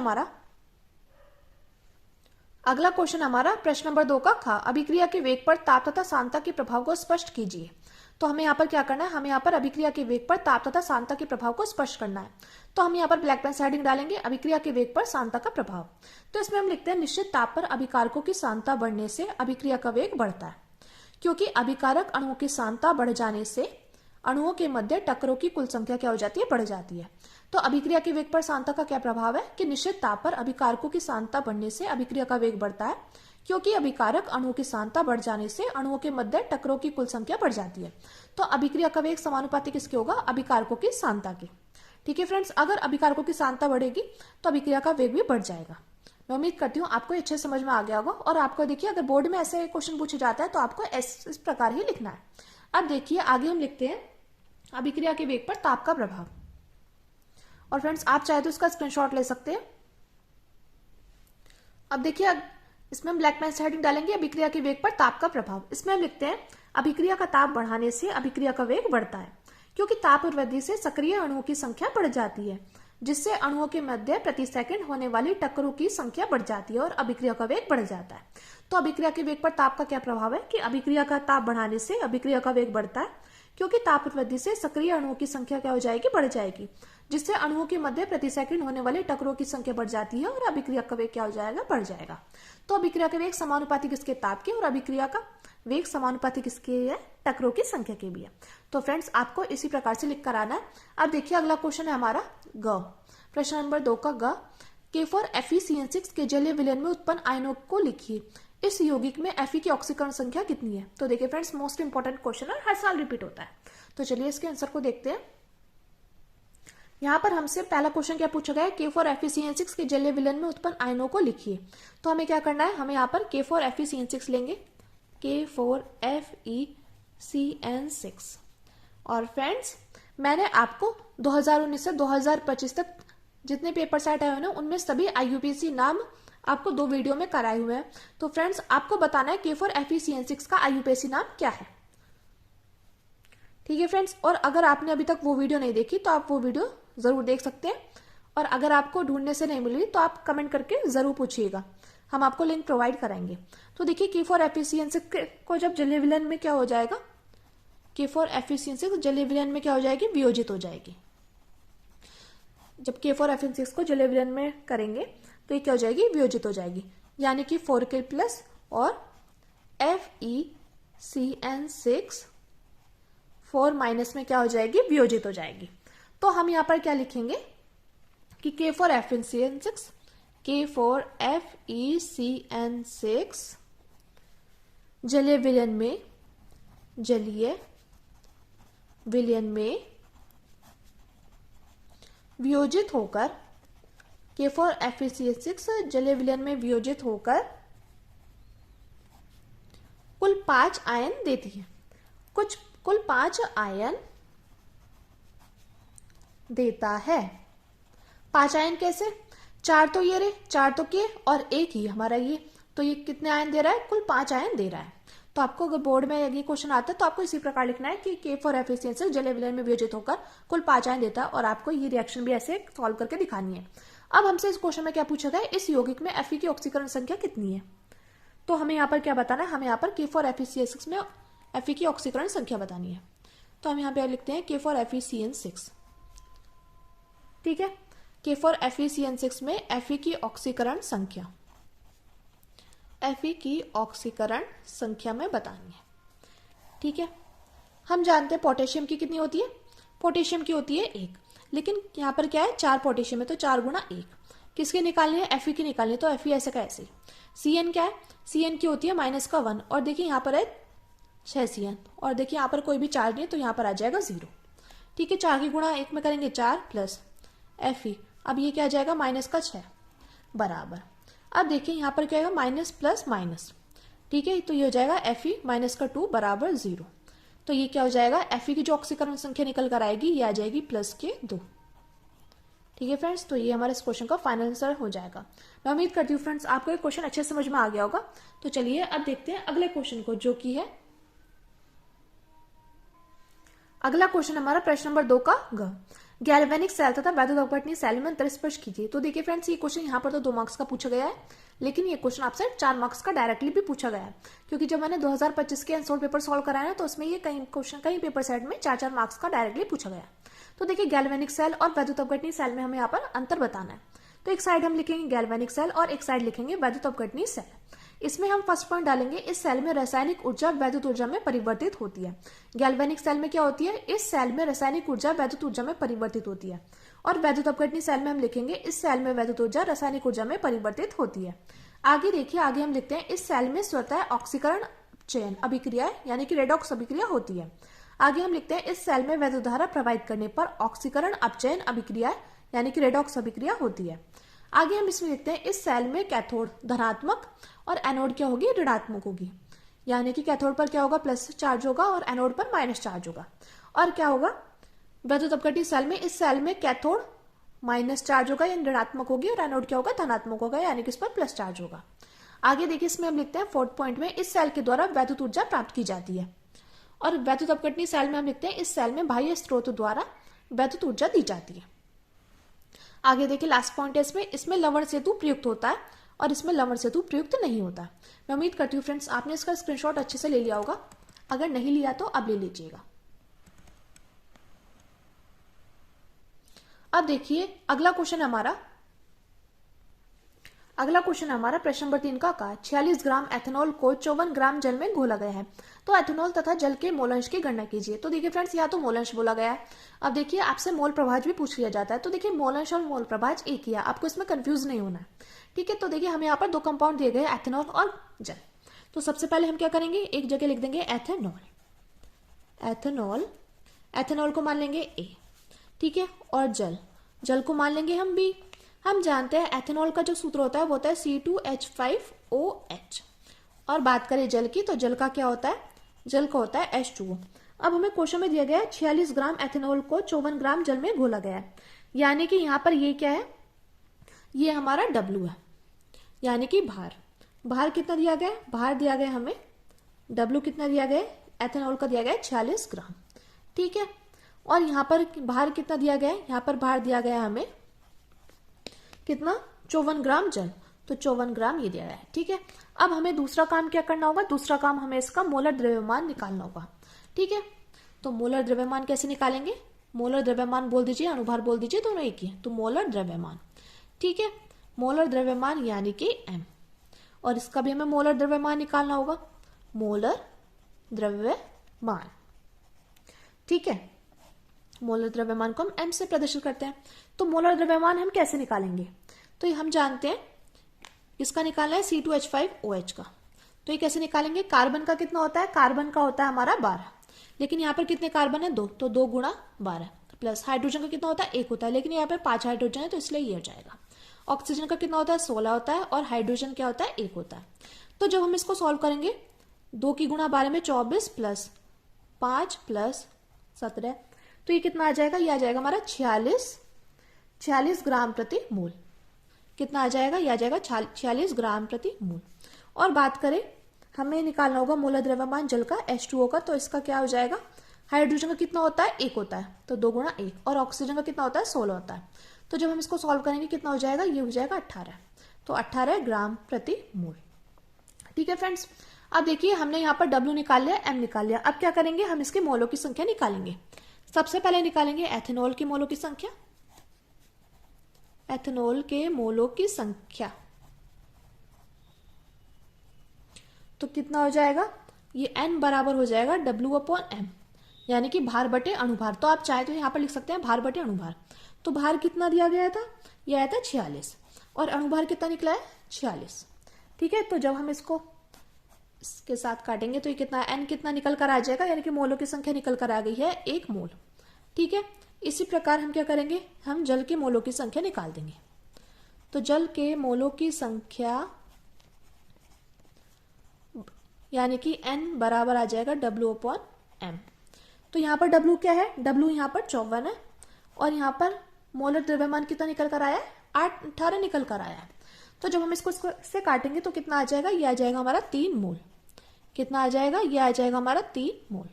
हमारा प्रश्न नंबर 2 का खा, अभिक्रिया के वेग पर ताप तथा सांतता के प्रभाव को स्पष्ट कीजिए। तो हमें यहाँ पर क्या करना है, हमें यहाँ पर अभिक्रिया के वेग पर ताप तथा सांतता के प्रभाव को स्पष्ट करना है। तो हम यहाँ पर ब्लैक पेन से हेडिंग डालेंगे, अभिक्रिया के वेग पर सांतता का प्रभाव। तो इसमें हम लिखते हैं, निश्चित ताप पर अभिकारकों की सांतता बढ़ने से अभिक्रिया का वेग बढ़ता है, क्योंकि अभिकारक अणुओं की सांतता बढ़ जाने से अणुओं के मध्य टक्करों की कुल संख्या क्या हो जाती है, बढ़ जाती है। तो अभिक्रिया के वेग पर सांतता का क्या प्रभाव है कि निश्चित ताप पर अभिकारकों की सांतता बढ़ने से अभिक्रिया का वेग बढ़ता है, क्योंकि अभिकारक अणुओं की सांतता बढ़ जाने से अणुओं के मध्य टक्करों की कुल संख्या बढ़ जाती है। तो अभिक्रिया का वेग समानुपाती किसके होगा, अभिकारकों की सांतता के। ठीक है फ्रेंड्स, अगर अभिकारकों की सांतता बढ़ेगी तो अभिक्रिया का वेग भी बढ़ जाएगा। मैं उम्मीद करती हूँ आपको अच्छे समझ में आ गया होगा। और आपको देखिए अगर बोर्ड में ऐसे क्वेश्चन पूछे जाता है तो आपको इस प्रकार ही लिखना है। अब देखिए आगे हम लिखते हैं अभिक्रिया के वेग पर ताप का प्रभाव। और फ्रेंड्स आप चाहे तो इसका स्क्रीनशॉट ले सकते हैं। अब देखिए इसमें हम ब्लैक पेन से हेडिंग डालेंगे, अभिक्रिया के वेग पर ताप का प्रभाव। इसमें हम लिखते हैं, अभिक्रिया का ताप बढ़ाने से अभिक्रिया का वेग बढ़ता है, क्योंकि ताप वृद्धि से सक्रिय अणुओं की संख्या बढ़ जाती है, जिससे अणुओं के मध्य प्रति सेकंड होने वाली टक्करों की संख्या बढ़ जाती है और अभिक्रिया का वेग बढ़ जाता है। तो अभिक्रिया के वेग पर ताप का क्या प्रभाव है कि अभिक्रिया का ताप बढ़ाने से अभिक्रिया का वेग बढ़ता है, क्योंकि ताप वृद्धि से सक्रिय अणुओं की संख्या क्या हो जाएगी, बढ़ जाएगी, जिससे अणुओं के मध्य प्रति सेकंड होने वाले टकरों की संख्या बढ़ जाती है और अभिक्रिया का वेग क्या हो जाएगा, बढ़ जाएगा। तो अभिक्रिया का वेग समानुपाती किसके, ताप के, और अभिक्रिया का वेग समानुपाती किसके है, टकरों की संख्या के भी है। तो फ्रेंड्स आपको इसी प्रकार से लिख कर आना है। अब देखिए अगला क्वेश्चन है हमारा ग, प्रश्न नंबर 2 का ग, K4Fe के जलीय विलयन में उत्पन्न आयनों को लिखिए। इस यौगिक में Fe की ऑक्सीकरण संख्या कितनी है। तो देखिए फ्रेंड्स मोस्ट इंपॉर्टेंट क्वेश्चन है, हर साल रिपीट होता है। तो चलिए इसके आंसर को देखते हैं। यहाँ पर हमसे पहला क्वेश्चन क्या पूछा गया है, K4Fe के जलीय विलयन में उत्पन्न आयनों को लिखिए। तो हमें क्या करना है, हमें यहाँ पर K4Fe लेंगे, K4Fe6। और फ्रेंड्स मैंने आपको 2019 से 2025 तक जितने पेपर सेट आए हुए हैं उनमें सभी IUPAC नाम आपको 2 वीडियो में कराए हुए हैं। तो फ्रेंड्स आपको बताना है K4Fe6 का IUPAC नाम क्या है। ठीक है फ्रेंड्स, और अगर आपने अभी तक वो वीडियो नहीं देखी तो आप वो वीडियो जरूर देख सकते हैं, और अगर आपको ढूंढने से नहीं मिली तो आप कमेंट करके जरूर पूछिएगा, हम आपको लिंक प्रोवाइड कराएंगे। तो देखिए K4Fe6 को जब जलीय विलयन में क्या हो जाएगा, K4Fe6 जलीय विलयन में क्या हो जाएगी, वियोजित हो जाएगी। जब K4Fe6 को जलीय विलयन में करेंगे तो ये क्या हो जाएगी, वियोजित हो जाएगी, यानी कि 4K प्लस और FeCN6 4 माइनस में क्या हो जाएगी, वियोजित हो जाएगी। तो हम यहाँ पर क्या लिखेंगे कि K4Fe6 जलीय विलयन में वियोजित होकर K4Fe6 जलीय विलयन में वियोजित होकर कुल 5 आयन देती है। कुल 5 आयन देता है। 5 आयन कैसे, 4 तो ये रहे, 4 तो के और 1 ही हमारा ये, तो ये कितने आयन दे रहा है, कुल 5 आयन दे रहा है। तो आपको अगर बोर्ड में ये क्वेश्चन आता है तो आपको इसी प्रकार लिखना है कि K4Fe6 जलीय विलयन में वियोजित होकर कुल 5 आयन देता है, और आपको ये रिएक्शन भी ऐसे सॉल्व करके दिखानी है। अब हमसे इस क्वेश्चन में क्या पूछा गया है, इस यौगिक में Fe की ऑक्सीकरण संख्या कितनी है। तो हमें यहाँ पर क्या बताना है, हमें यहाँ पर K4Fe6 में Fe की ऑक्सीकरण संख्या बतानी है। तो हम यहाँ पे लिखते हैं K4FeCN6। ठीक है, K4FeCN6 में Fe की ऑक्सीकरण संख्या में बतानी है। ठीक है, हम जानते हैं पोटेशियम की कितनी होती है, पोटेशियम की होती है 1, लेकिन यहाँ पर क्या है, 4 पोटेशियम है तो 4 गुना 1 किसके निकालनी है, Fe की निकालनी है। तो Fe ऐसे का ऐसे। Cn क्या है, Cn की होती है -1, और देखिए यहाँ पर है 6 Cn, और देखिए यहाँ पर कोई भी चार्ज नहीं है तो यहाँ पर आ जाएगा 0। ठीक है, 4 की गुणा 1 में करेंगे 4 प्लस Fe, अब ये क्या आ जाएगा -6 बराबर। अब देखिए यहाँ पर क्या आएगा, माइनस प्लस माइनस। ठीक है, तो ये हो जाएगा Fe -2 बराबर 0। तो ये क्या हो जाएगा, Fe की जो ऑक्सीकरण संख्या निकल कर आएगी ये आ जाएगी +2। ठीक है फ्रेंड्स, तो ये हमारे इस क्वेश्चन का फाइनल आंसर हो जाएगा। मैं उम्मीद करती हूँ फ्रेंड्स आपको ये क्वेश्चन अच्छे समझ में आ गया होगा। तो चलिए अब देखते हैं अगले क्वेश्चन को, जो कि है अगला क्वेश्चन हमारा प्रश्न नंबर 2 का ग, गैल्वेनिक सेल तथा वैद्युत अपघटनीय सेल में अंतर स्पष्ट कीजिए। तो देखिए फ्रेंड्स ये क्वेश्चन यहाँ पर तो 2 मार्क्स का पूछा गया है, लेकिन ये क्वेश्चन आपसे 4 मार्क्स का डायरेक्टली भी पूछा गया है, क्योंकि जब मैंने 2025 के अनसोल्ड पेपर सॉल्व कराया ना तो उसमें ये कई पेपर सेट में 4-4 मार्क्स का डायरेक्टली पूछा गया। तो देखिए गैल्वेनिक सेल और वैद्युत अपघटनीय सेल में हमें यहाँ पर अंतर बताना है। तो एक साइड हम लिखेंगे गैल्वेनिक सेल और एक साइड लिखेंगे वैद्युत अपघटनीय सेल। इसमें हम फर्स्ट पॉइंट डालेंगे, इस सेल में रासायनिक ऊर्जा वैद्युत ऊर्जा में परिवर्तित होती है। गैल्वेनिक सेल में क्या होती है, इस सेल में रासायनिक ऊर्जा वैद्युत ऊर्जा में परिवर्तित होती है। और वैद्युत अपघटनीय सेल में हम लिखेंगे, इस सेल में वैद्युत ऊर्जा रासायनिक ऊर्जा में परिवर्तित होती है। आगे देखिए, आगे हम लिखते हैं, इस सेल में स्वतः ऑक्सीकरण चयन अभिक्रिया यानी कि रेडॉक्स अभिक्रिया होती है। आगे हम लिखते हैं, इस सेल में वैद्युत धारा प्रवाहित करने पर ऑक्सीकरण अपचयन अभिक्रिया यानी कि रेडॉक्स अभिक्रिया होती है। आगे हम इसमें लिखते हैं, इस सेल में कैथोड धनात्मक और एनोड क्या होगी, ऋणात्मक होगी, यानी कि कैथोड पर क्या होगा, प्लस चार्ज होगा और एनोड पर माइनस चार्ज होगा। और क्या होगा, वैद्युत अपघटनीय सेल में, इस सेल में कैथोड माइनस चार्ज होगा यानी ऋणात्मक होगी, और एनोड क्या होगा, धनात्मक होगा यानी कि इस पर प्लस चार्ज होगा। आगे देखिए, इसमें हम लिखते हैं 4th पॉइंट में, इस सेल के द्वारा वैद्युत ऊर्जा प्राप्त की जाती है। और वैद्युत अपघटनीय सेल में हम लिखते हैं, इस सेल में बाह्य स्रोत द्वारा वैद्युत ऊर्जा दी जाती है। आगे देखिए, लास्ट पॉइंट है इसमें लवण सेतु प्रयुक्त होता है और इसमें लवण सेतु प्रयुक्त नहीं होता। मैं उम्मीद करती हूँ फ्रेंड्स आपने इसका स्क्रीनशॉट अच्छे से ले लिया होगा, अगर नहीं लिया तो अब ले लीजिएगा। अब देखिए अगला क्वेश्चन हमारा प्रश्न नंबर 3 का 46 ग्राम एथेनॉल को 54 ग्राम जल में घोला गया है, तो एथेनॉल तथा जल के मोलंश की गणना कीजिए। तो देखिए फ्रेंड्स यहाँ तो मोलंश बोला गया है। अब देखिए आपसे मोल प्रभाज भी पूछ लिया जाता है, तो देखिए मोलंश और मोल प्रभाज एक ही है, आपको इसमें कंफ्यूज नहीं होना है। ठीक है, तो देखिए हमें यहाँ पर दो कंपाउंड दिए गए एथेनॉल और जल। तो सबसे पहले हम क्या करेंगे, एक जगह लिख देंगे एथेनॉल को मान लेंगे ए, ठीक है, और जल को मान लेंगे हम बी। हम जानते हैं एथेनॉल का जो सूत्र होता है वो होता है C2H5OH, और बात करें जल की तो जल का क्या होता है, जल का होता है H2O। अब हमें क्वेश्चन में दिया गया है 46 ग्राम एथेनॉल को 54 ग्राम जल में घोला गया है, यानी कि यहाँ पर ये क्या है, ये हमारा W है, यानी कि भार कितना दिया गया है, भार दिया गया हमें W कितना दिया गया है, एथेनॉल का दिया गया है 46 ग्राम, ठीक है। और यहाँ पर भार कितना दिया गया है, यहाँ पर भार दिया गया है हमें कितना, 54 ग्राम जल, तो 54 ग्राम ये दिया गया है, ठीक है। अब हमें दूसरा काम क्या करना होगा, दूसरा काम हमें इसका मोलर द्रव्यमान निकालना होगा, ठीक है। तो मोलर द्रव्यमान कैसे निकालेंगे, मोलर द्रव्यमान बोल दीजिए, अनुभार बोल दीजिए, दोनों एक ही है, तो मोलर द्रव्यमान, ठीक है, मोलर द्रव्यमान यानी कि M, और इसका भी हमें मोलर द्रव्यमान निकालना होगा, मोलर द्रव्यमान, ठीक है। मोलर द्रव्यमान को हम M से प्रदर्शित करते हैं। तो मोलर द्रव्यमान हम कैसे निकालेंगे, तो ये हम जानते हैं इसका निकालना है C2H5OH का। तो ये कैसे निकालेंगे, कार्बन का कितना होता है, कार्बन का होता है हमारा 12, लेकिन यहाँ पर कितने कार्बन है 2, तो 2 गुणा 12, प्लस हाइड्रोजन का कितना होता है 1 होता है, लेकिन यहाँ पर 5 हाइड्रोजन है तो इसलिए ये हो जाएगा। ऑक्सीजन का कितना होता है 16 होता है, और हाइड्रोजन क्या होता है 1 होता है। तो जब हम इसको सॉल्व करेंगे 2 की गुणा 12 में 24 प्लस 5 प्लस 17, तो ये कितना आ जाएगा, ये आ जाएगा हमारा 46 ग्राम प्रति मोल। कितना आ जाएगा, ये आ जाएगा 46 ग्राम प्रति मोल। और बात करें हमें निकालना होगा मोलर द्रव्यमान जल का H2O का, तो इसका क्या हो जाएगा, हाइड्रोजन का कितना होता है 1 होता है, तो 2 गुणा 1, और ऑक्सीजन का कितना होता है 16 होता है। तो जब हम इसको सॉल्व करेंगे कितना हो जाएगा, ये हो जाएगा 18, तो 18 ग्राम प्रति मोल, ठीक है फ्रेंड्स। अब देखिए हमने यहाँ पर W निकाल लिया, M निकाल लिया, अब क्या करेंगे, हम इसके मोलों की संख्या निकालेंगे। सबसे पहले निकालेंगे एथेनॉल के मोलों की संख्या, एथेनॉल के मोलों की संख्या, तो कितना हो जाएगा, ये N बराबर हो जाएगा W/M, यानी कि भार बटे अणुभार। तो आप चाहे तो यहाँ पर लिख सकते हैं भार बटे अणुभार। तो भार कितना दिया गया था, यह आया था 46, और अणुभार कितना निकला है 46, ठीक है। तो जब हम इसको इसके साथ काटेंगे तो ये कितना, N कितना निकल कर आ जाएगा, यानी कि मोलों की संख्या निकल कर आ गई है 1 मोल, ठीक है। इसी प्रकार हम क्या करेंगे, हम जल के मोलों की संख्या निकाल देंगे। तो जल के मोलों की संख्या यानी कि N बराबर आ जाएगा W/M। तो यहाँ पर W क्या है, W यहाँ पर 54 है, और यहाँ पर मोलर द्रव्यमान कितना निकल कर आया है, 18 निकल कर आया है। तो जब हम इसको से काटेंगे तो कितना आ जाएगा, ये आ जाएगा हमारा 3 मोल। कितना आ जाएगा, ये आ जाएगा हमारा 3 मोल,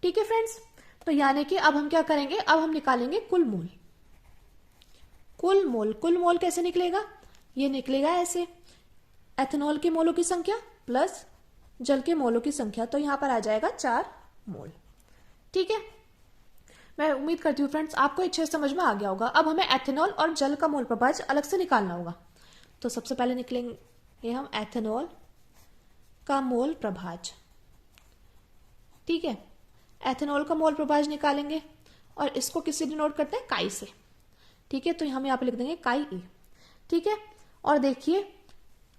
ठीक है फ्रेंड्स। तो यानी कि अब हम क्या करेंगे, अब हम निकालेंगे कुल मोल। कुल मोल कैसे निकलेगा, ये निकलेगा ऐसे, एथेनॉल के मोलों की संख्या प्लस जल के मोलों की संख्या, तो यहां पर आ जाएगा 4 मोल, ठीक है। मैं उम्मीद करती हूँ फ्रेंड्स आपको अच्छे से समझ में आ गया होगा। अब हमें एथेनॉल और जल का मोल प्रभाज अलग से निकालना होगा। तो सबसे पहले निकलेंगे हम एथेनॉल का मोल प्रभाज, ठीक है। एथेनॉल का मोल प्रभाज निकालेंगे और इसको किससे डिनोट करते हैं, काई से, ठीक है। तो हम यहाँ पे लिख देंगे काई E, ठीक है। और देखिए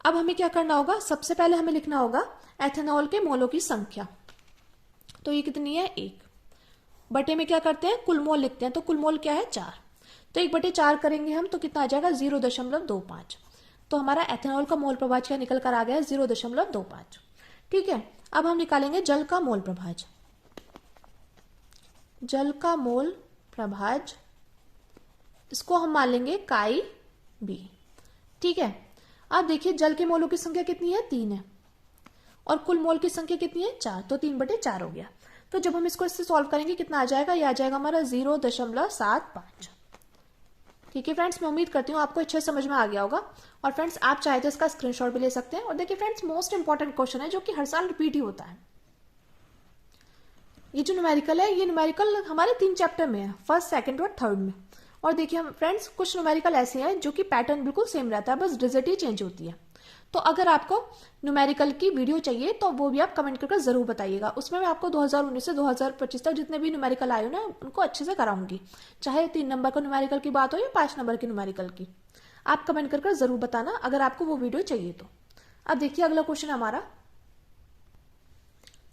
अब हमें क्या करना होगा, सबसे पहले हमें लिखना होगा एथेनॉल के मोलों की संख्या। तो ये कितनी है 1, बटे में क्या करते हैं कुल मोल लिखते हैं, तो कुल मोल क्या है 4, तो 1/4 करेंगे हम तो कितना आ जाएगा 0.25। तो हमारा एथेनॉल का मोल प्रभाज क्या निकल कर आ गया 0.25, ठीक है। अब हम निकालेंगे जल का मोल प्रभाज। जल का मोल प्रभाज इसको हम मान लेंगे काई B, ठीक है। अब देखिए जल के मोलों की संख्या कितनी है 3 है, और कुल मोल की संख्या कितनी है 4, तो 3/4 हो गया। तो जब हम इसको इससे सॉल्व करेंगे कितना आ जाएगा, ये आ जाएगा हमारा 0.75, ठीक है फ्रेंड्स। मैं उम्मीद करती हूँ आपको अच्छे समझ में आ गया होगा। और फ्रेंड्स आप चाहे तो इसका स्क्रीनशॉट भी ले सकते हैं। और देखिए फ्रेंड्स मोस्ट इंपॉर्टेंट क्वेश्चन है जो कि हर साल रिपीट ही होता है। ये जो न्यूमेरिकल है, ये न्यूमेरिकल हमारे 3 चैप्टर में है, फर्स्ट, सेकंड और थर्ड में। और देखिए हम फ्रेंड्स कुछ न्यूमेरिकल ऐसे हैं जो कि पैटर्न बिल्कुल सेम रहता है, बस डिजिट ही चेंज होती है। तो अगर आपको न्यूमेरिकल की वीडियो चाहिए तो वो भी आप कमेंट करके जरूर बताइएगा। उसमें मैं आपको 2019 से 2025 तक जितने भी न्यूमेरिकल आए हो ना उनको अच्छे से कराऊंगी, चाहे 3 नंबर का न्यूमेरिकल की बात हो या 5 नंबर की न्यूमेरिकल की। आप कमेंट करके जरूर बताना अगर आपको वो वीडियो चाहिए तो। अब देखिए अगला क्वेश्चन हमारा,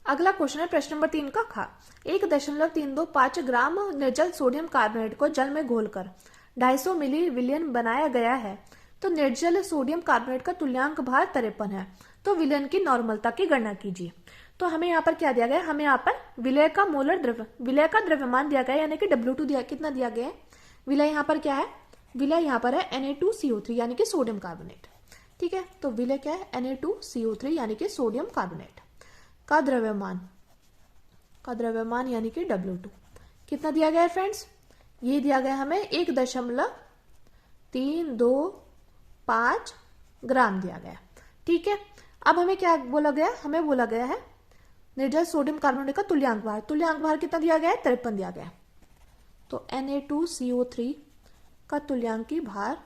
अगला क्वेश्चन है प्रश्न नंबर 3 का खा। 1.325 ग्राम निर्जल सोडियम कार्बोनेट को जल में घोलकर 250 मिली विलियन बनाया गया है। तो निर्जल सोडियम कार्बोनेट का तुल्यांक भार 53 है। तो विलयन की नॉर्मलता की गणना कीजिए। तो हमें यहाँ पर क्या दिया गया है, हमें यहाँ पर विलय का मोलर विलय का द्रव्यमान दिया गया है, यानी कि W2 दिया, कितना दिया गया है। विलय यहाँ पर क्या है, विलय यहाँ पर है Na2CO3 यानी कि सोडियम कार्बोनेट। ठीक है, तो विलय क्या है, Na2CO3 यानी कि सोडियम कार्बोनेट का द्रव्यमान यानी कि W2 कितना दिया गया है फ्रेंड्स, ये दिया गया हमें 1.325 ग्राम दिया गया। ठीक है, अब हमें क्या बोला गया, हमें बोला गया है निर्जल सोडियम कार्बोनेट का तुल्यांक भार। तुल्यांक भार कितना दिया गया है, 53 दिया गया है। तो Na2CO3 का तुल्यांकी भार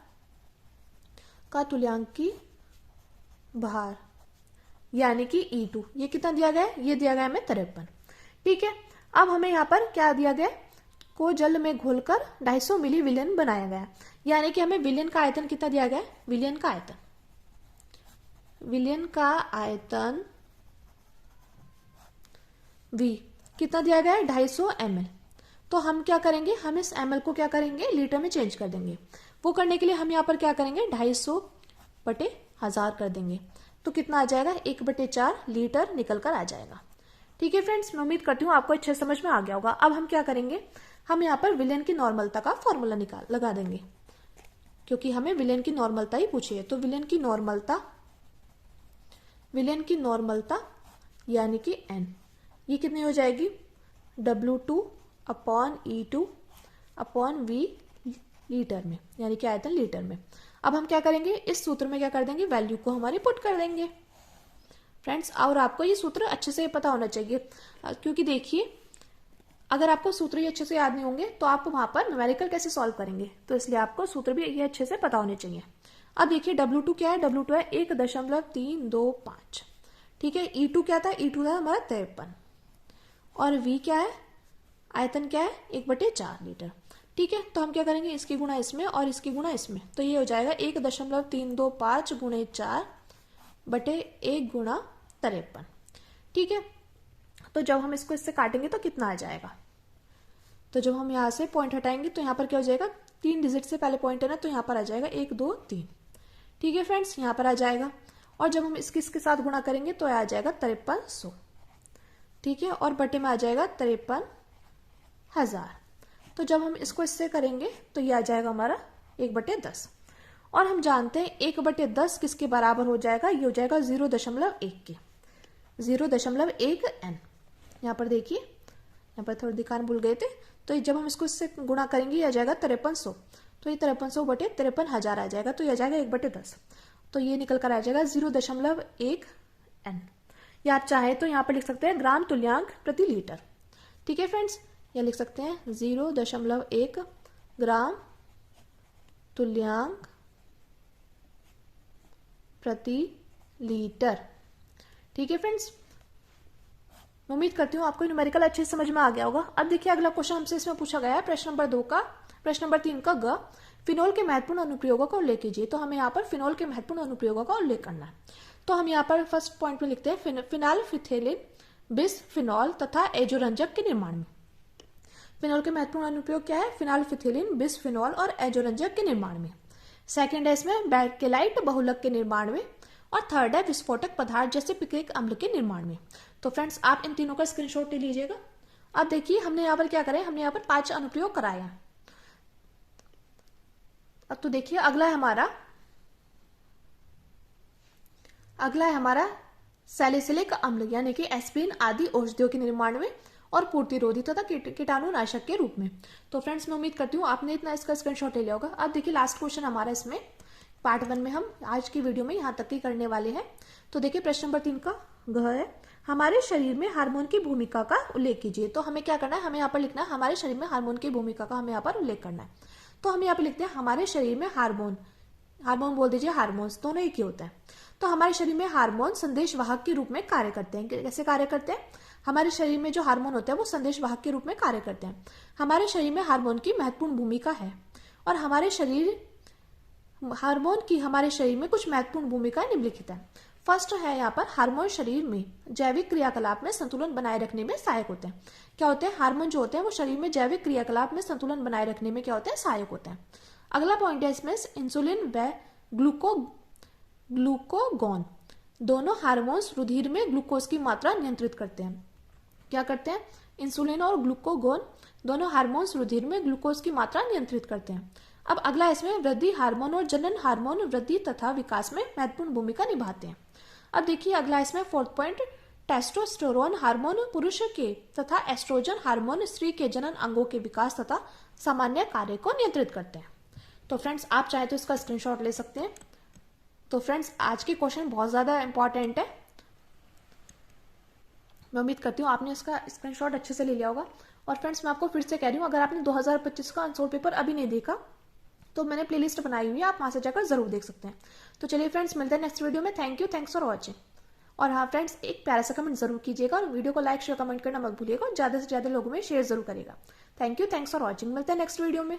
यानी कि E2 ये कितना दिया गया है, ये दिया गया हमें 53। ठीक है, अब हमें यहाँ पर क्या दिया गया, को जल में घोलकर 250 मिली विलियन बनाया गया, यानी कि हमें विलियन का आयतन कितना दिया गया है, विलियन का आयतन V कितना दिया गया है, 250 ml। तो हम क्या करेंगे, हम इस ml को क्या करेंगे, लीटर में चेंज कर देंगे। वो करने के लिए हम यहाँ पर क्या करेंगे, 250/1000 कर देंगे। तो कितना आ जाएगा, 1/4 लीटर निकल कर आ जाएगा। ठीक है फ्रेंड्स, मैं उम्मीद करती हूँ आपको अच्छे समझ में आ गया होगा। अब हम क्या करेंगे, हम यहाँ पर विलयन की नॉर्मलता का फॉर्मूला लगा देंगे, क्योंकि हमें विलयन की नॉर्मलता ही पूछी है। तो विलयन की नॉर्मलता यानी कि N ये कितनी हो जाएगी, W2/E2/V लीटर में, यानी कि आयतन लीटर में। अब हम क्या करेंगे, इस सूत्र में क्या कर देंगे, वैल्यू को हमारी पुट कर देंगे फ्रेंड्स। और आपको ये सूत्र अच्छे से पता होना चाहिए, क्योंकि देखिए अगर आपको सूत्र ही अच्छे से याद नहीं होंगे तो आप वहां पर न्यूमेरिकल कैसे सॉल्व करेंगे, तो इसलिए आपको सूत्र भी ये अच्छे से पता होने चाहिए। अब देखिए W2 क्या है, W2 है 1.325। ठीक है, E2 क्या था, E2 था हमारा 53, और V क्या है, आयतन क्या है, 1/4 लीटर। ठीक है, तो हम क्या करेंगे, इसकी गुणा इसमें और इसकी गुणा इसमें, तो ये हो जाएगा 1.325 गुणे 4/1 गुणा 53। ठीक है, तो जब हम इसको इससे काटेंगे तो कितना आ जाएगा, तो जब हम यहाँ से पॉइंट हटाएंगे तो यहाँ पर क्या हो जाएगा, 3 डिजिट से पहले पॉइंट है ना, तो यहाँ पर आ जाएगा 1 2 3। ठीक है फ्रेंड्स, यहाँ पर आ जाएगा, और जब हम इसके साथ गुणा करेंगे तो आ जाएगा 5300। ठीक है, और बटे में आ जाएगा 53,000। तो जब हम इसको इससे करेंगे तो ये आ जाएगा हमारा 1/10, और हम जानते हैं 1/10 किसके बराबर हो जाएगा, ये हो जाएगा 0.1 के, 0.1 N। यहाँ पर देखिए, यहाँ पर थोड़ा दिखाना भूल गए थे, तो जब हम इसको इससे गुणा करेंगे ये आ जाएगा 5300, तो ये 5300/53,000 आ जाएगा, तो ये आ जाएगा 1/10, तो ये निकल कर आ जाएगा 0.1 N। या आप चाहे तो यहाँ पर लिख सकते हैं ग्राम तुल्यांक प्रति लीटर। ठीक है फ्रेंड्स, या लिख सकते हैं 0.1 ग्राम तुल्यांक प्रति लीटर। ठीक है फ्रेंड्स, मैं उम्मीद करती हूँ आपको न्यूमेरिकल अच्छे से समझ में आ गया होगा। अब देखिए अगला क्वेश्चन हमसे इसमें पूछा गया है प्रश्न नंबर 3 का ग, फिनोल के महत्वपूर्ण अनुप्रयोगों का उल्लेख कीजिए। तो हमें यहाँ पर फिनोल के महत्वपूर्ण अनुप्रयोगों का उल्लेख करना है। तो हम यहाँ पर फर्स्ट पॉइंट में लिखते हैं फिनाइलफिथिलीन, बिसफिनॉल तथा एजोरंजक के निर्माण में। फिनोल के महत्वपूर्ण अनुप्रयोग क्या है, फिनाइलफिथिलीन, बिसफिनॉल और एजोरंजक के निर्माण में। सेकंड है इसमें बैकेलाइट बहुलक के निर्माण में, और थर्ड है विस्फोटक पदार्थ जैसे पिक्रिक अम्ल के निर्माण में। तो फ्रेंड्स आप इन तीनों का स्क्रीनशॉट ले लीजिएगा। अब देखिए हमने यहाँ पर क्या करें, हमने यहाँ पर 5 अनुप्रयोग कराया है। अब तो देखिए अगला है हमारा सैलिसिलिक अम्ल यानी कि एस्पिरिन आदि औषधियों के निर्माण में और पूर्तिरोधी तथा कीटाणुनाशक के रूप में। तो फ्रेंड्स मैं उम्मीद करती हूँ आपने इतना इसका स्क्रीनशॉट ले लिया होगा। अब देखिए लास्ट क्वेश्चन हमारा इसमें पार्ट 1 में हम आज की वीडियो में यहाँ तक ही करने वाले हैं। तो देखिए प्रश्न नंबर 3 का घ है, हमारे शरीर में हार्मोन की भूमिका का उल्लेख कीजिए। तो हमें क्या करना है, हमें यहाँ पर लिखना है हमारे शरीर में हार्मोन की भूमिका का हमें यहाँ पर उल्लेख करना है। तो हम यहाँ पे लिखते हैं हमारे शरीर में हार्मोन, हार्मोन बोल दीजिए, हार्मोन्स दोनों एक ही होता है। तो हमारे शरीर में हार्मोन संदेश वाहक के रूप में कार्य करते हैं। कैसे कार्य करते हैं? हमारे शरीर में जो हार्मोन होते हैं वो संदेश वाहक के रूप में कार्य करते हैं। हमारे शरीर में हार्मोन की महत्वपूर्ण भूमिका है और हार्मोन की हमारे शरीर में कुछ महत्वपूर्ण भूमिका निम्नलिखित है। फर्स्ट है यहाँ पर, हार्मोन शरीर में जैविक क्रियाकलाप में संतुलन बनाए रखने में सहायक होते हैं। क्या होते हैं? हार्मोन जो होते हैं वो शरीर में जैविक क्रियाकलाप में संतुलन बनाए रखने में क्या होते हैं? सहायक होते हैं। अगला पॉइंट है इसमें, इंसुलिन व ग्लूकोगोन दोनों हार्मोन्स रुधिर में ग्लूकोज की मात्रा नियंत्रित करते हैं। क्या करते हैं? इंसुलिन और ग्लूकोगोन दोनों हार्मोन्स रुधिर में ग्लूकोज की मात्रा नियंत्रित करते हैं। अब अगला इसमें, वृद्धि हार्मोन और जनन हार्मोन वृद्धि तथा विकास में महत्वपूर्ण भूमिका निभाते हैं। अब देखिए अगला इसमें फोर्थ पॉइंट, टेस्टोस्टेरोन हार्मोन पुरुष के तथा एस्ट्रोजन हार्मोन स्त्री के जनन अंगों के विकास तथा सामान्य कार्य को नियंत्रित करते हैं। तो फ्रेंड्स आप चाहे तो इसका स्क्रीनशॉट ले सकते हैं। तो फ्रेंड्स आज के क्वेश्चन बहुत ज्यादा इंपॉर्टेंट है, मैं उम्मीद करती हूँ आपने इसका स्क्रीनशॉट अच्छे से ले लिया होगा। और फ्रेंड्स मैं आपको फिर से कह रही हूँ, अगर आपने 2025 का अनसोल्ड पेपर अभी नहीं देखा तो मैंने प्लेलिस्ट बनाई हुई है, आप वहां से जाकर जरूर देख सकते हैं। तो चलिए फ्रेंड्स मिलते हैं नेक्स्ट वीडियो में। Thank you, thanks for watching. और हाँ फ्रेंड्स, एक प्यारा सा कमेंट जरूर कीजिएगा और वीडियो को लाइक शेयर कमेंट करना मत भूलिएगा और ज्यादा से ज्यादा लोगों में शेयर जरूर करिएगा। Thank you, thanks for watching. मिलते हैं नेक्स्ट वीडियो में।